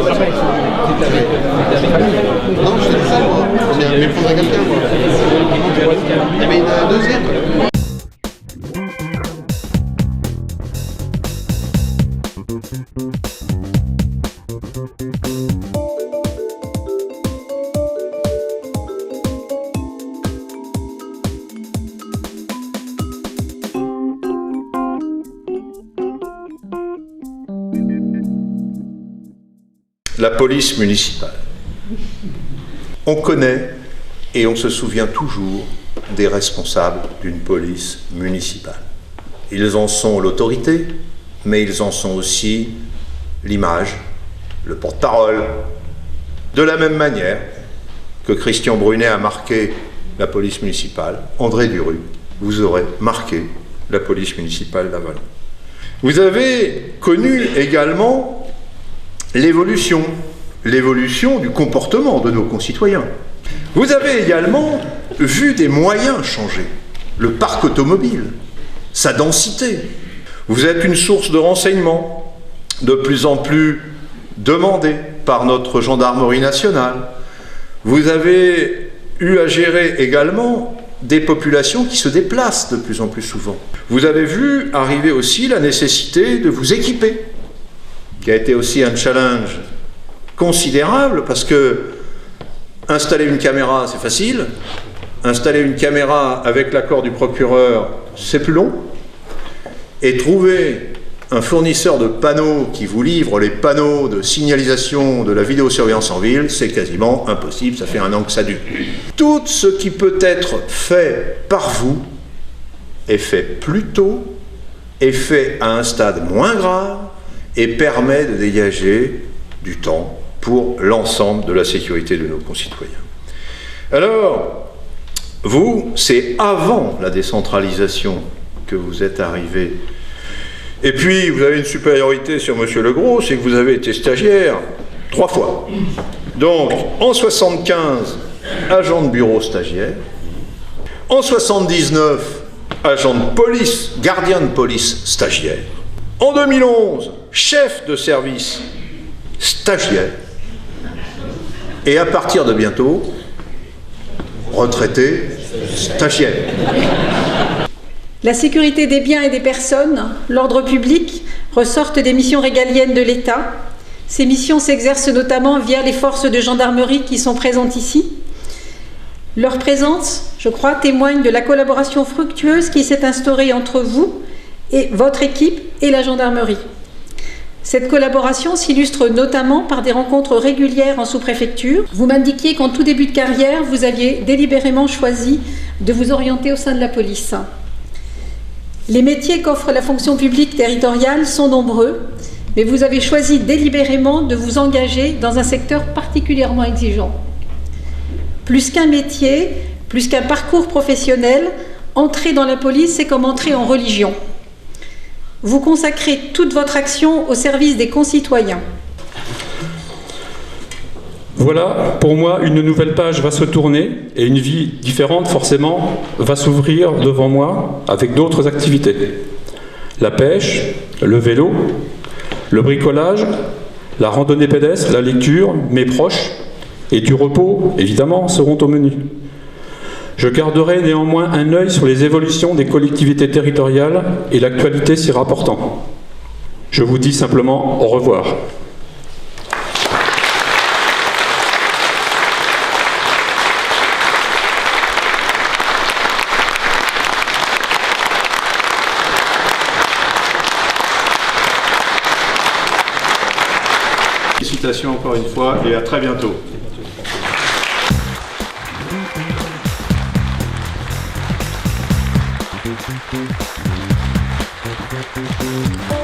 Non, je te dis ça, moi. Mais il faudrait quelqu'un, moi. Il y avait une deuxième. La police municipale. On connaît et on se souvient toujours des responsables d'une police municipale. Ils en sont l'autorité, mais ils en sont aussi l'image, le porte-parole. De la même manière que Christian Brunet a marqué la police municipale, André Duru, vous aurez marqué la police municipale d'Avallon. Vous avez connu également l'évolution du comportement de nos concitoyens. Vous avez également vu des moyens changer, le parc automobile, sa densité. Vous êtes une source de renseignement de plus en plus demandée par notre gendarmerie nationale. Vous avez eu à gérer également des populations qui se déplacent de plus en plus souvent. Vous avez vu arriver aussi la nécessité de vous équiper, qui a été aussi un challenge considérable, parce que installer une caméra, c'est facile. Installer une caméra avec l'accord du procureur, c'est plus long. Et trouver un fournisseur de panneaux qui vous livre les panneaux de signalisation de la vidéosurveillance en ville, c'est quasiment impossible, ça fait 1 an que ça dure. Tout ce qui peut être fait par vous est fait plus tôt, est fait à un stade moins grave, et permet de dégager du temps pour l'ensemble de la sécurité de nos concitoyens. Alors, vous, c'est avant la décentralisation que vous êtes arrivé. Et puis, vous avez une supériorité sur M. Legros, c'est que vous avez été stagiaire 3 fois. Donc, en 75, agent de bureau stagiaire. En 79, agent de police, gardien de police stagiaire. En 2011, chef de service stagiaire. Et à partir de bientôt, retraité stagiaire. La sécurité des biens et des personnes, l'ordre public, ressortent des missions régaliennes de l'État. Ces missions s'exercent notamment via les forces de gendarmerie qui sont présentes ici. Leur présence, je crois, témoigne de la collaboration fructueuse qui s'est instaurée entre vous et votre équipe et la gendarmerie. Cette collaboration s'illustre notamment par des rencontres régulières en sous-préfecture. Vous m'indiquiez qu'en tout début de carrière, vous aviez délibérément choisi de vous orienter au sein de la police. Les métiers qu'offre la fonction publique territoriale sont nombreux, mais vous avez choisi délibérément de vous engager dans un secteur particulièrement exigeant. Plus qu'un métier, plus qu'un parcours professionnel, entrer dans la police, c'est comme entrer en religion. Vous consacrez toute votre action au service des concitoyens. Voilà, pour moi, une nouvelle page va se tourner et une vie différente, forcément, va s'ouvrir devant moi avec d'autres activités. La pêche, le vélo, le bricolage, la randonnée pédestre, la lecture, mes proches et du repos, évidemment, seront au menu. Je garderai néanmoins un œil sur les évolutions des collectivités territoriales et l'actualité s'y rapportant. Je vous dis simplement au revoir. Félicitations encore une fois et à très bientôt. Oh